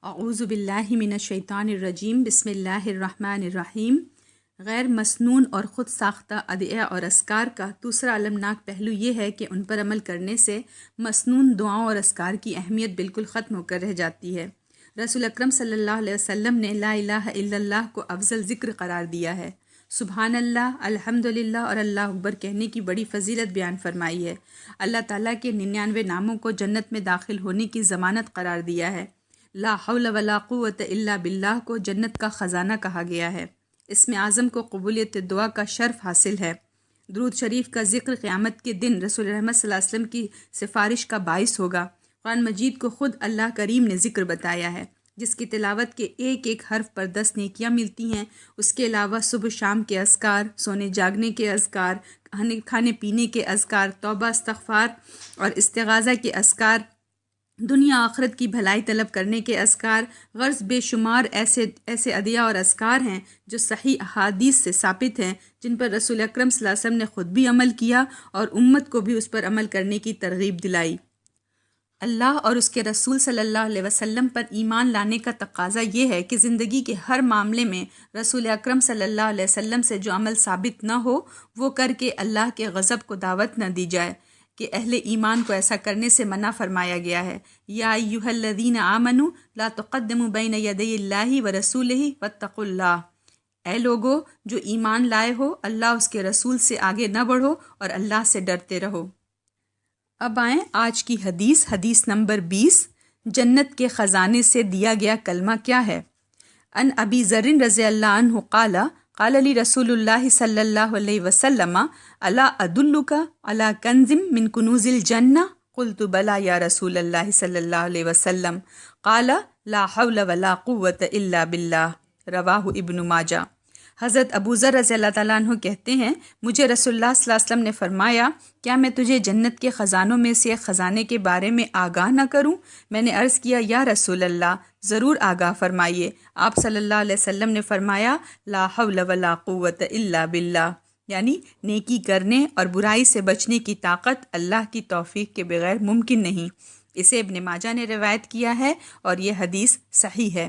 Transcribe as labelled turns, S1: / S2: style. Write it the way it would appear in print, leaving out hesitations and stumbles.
S1: اعوذ باللہ من الشیطان الرجیم بسم اللہ الرحمن الرحیم۔ غیر مسنون اور خود ساختہ ادعیہ اور اذکار کا دوسرا المناک پہلو یہ ہے کہ ان پر عمل کرنے سے مسنون دعاؤں اور اذکار کی اہمیت بالکل ختم ہو کر رہ جاتی ہے۔ رسول اکرم صلی اللہ علیہ وسلم نے لا الہ الا اللہ کو افضل ذکر قرار دیا ہے۔ سبحان اللہ، الحمدللہ اور اللہ اکبر کہنے کی بڑی فضیلت بیان فرمائی ہے۔ اللہ تعالیٰ کے 99 ناموں کو جنت میں داخل ہونے کی ضمانت قرار دیا ہے۔ لا حول ولا قوت الا باللہ کو جنت کا خزانہ کہا گیا ہے۔ اسم اعظم کو قبولیت دعا کا شرف حاصل ہے۔ درود شریف کا ذکر قیامت کے دن رسول رحمت صلی اللہ علیہ وسلم کی سفارش کا باعث ہوگا۔ قرآن مجید کو خود اللہ کریم نے ذکر بتایا ہے، جس کی تلاوت کے ایک ایک حرف پر 10 نیکیاں ملتی ہیں۔ اس کے علاوہ صبح شام کے اذکار، سونے جاگنے کے اذکار، کھانے پینے کے اذکار، توبہ استغفار اور استغاثہ کے اذکار، دنیا آخرت کی بھلائی طلب کرنے کے اذکار، غرض بے شمار ایسے ادعیہ اور اذکار ہیں جو صحیح احادیث سے ثابت ہیں، جن پر رسول اکرم صلی اللہ علیہ وسلم نے خود بھی عمل کیا اور امت کو بھی اس پر عمل کرنے کی ترغیب دلائی۔ اللہ اور اس کے رسول صلی اللہ علیہ وسلم پر ایمان لانے کا تقاضا یہ ہے کہ زندگی کے ہر معاملے میں رسول اکرم صلی اللہ علیہ وسلم سے جو عمل ثابت نہ ہو وہ کر کے اللہ کے غضب کو دعوت نہ دی جائے، کہ اہل ایمان کو ایسا کرنے سے منع فرمایا گیا ہے۔ یا ایھا الذین آمنوا لا تقدموا بین یدی اللہ ورسولہ واتقوا اللہ، اے لوگو جو ایمان لائے ہو، اللہ اس کے رسول سے آگے نہ بڑھو اور اللہ سے ڈرتے رہو۔ اب آئیں آج کی حدیث نمبر 20، جنت کے خزانے سے دیا گیا کلمہ کیا ہے؟ ان ابی ذر رضی اللہ عنہ قال لی رسول اللہ صلی اللہ علیہ وسلم الا ادلک علی کنز من کنوز الجنہ قلت بلا یا رسول اللہ صلی اللہ علیہ وسلم قال لا حول ولا قوة الا باللہ، رواہ ابن ماجہ۔ حضرت ابو ذر رضی اللہ تعالیٰ عنہ کہتے ہیں، مجھے رسول اللہ صلی اللہ علیہ وسلم نے فرمایا، کیا میں تجھے جنت کے خزانوں میں سے ایک خزانے کے بارے میں آگاہ نہ کروں؟ میں نے عرض کیا، یا رسول اللہ، ضرور آگاہ فرمائیے۔ آپ صلی اللہ علیہ وسلم نے فرمایا، لا حول ولا قوة الا باللہ، یعنی نیکی کرنے اور برائی سے بچنے کی طاقت اللہ کی توفیق کے بغیر ممکن نہیں۔ اسے ابن ماجہ نے روایت کیا ہے اور یہ حدیث صحیح ہے۔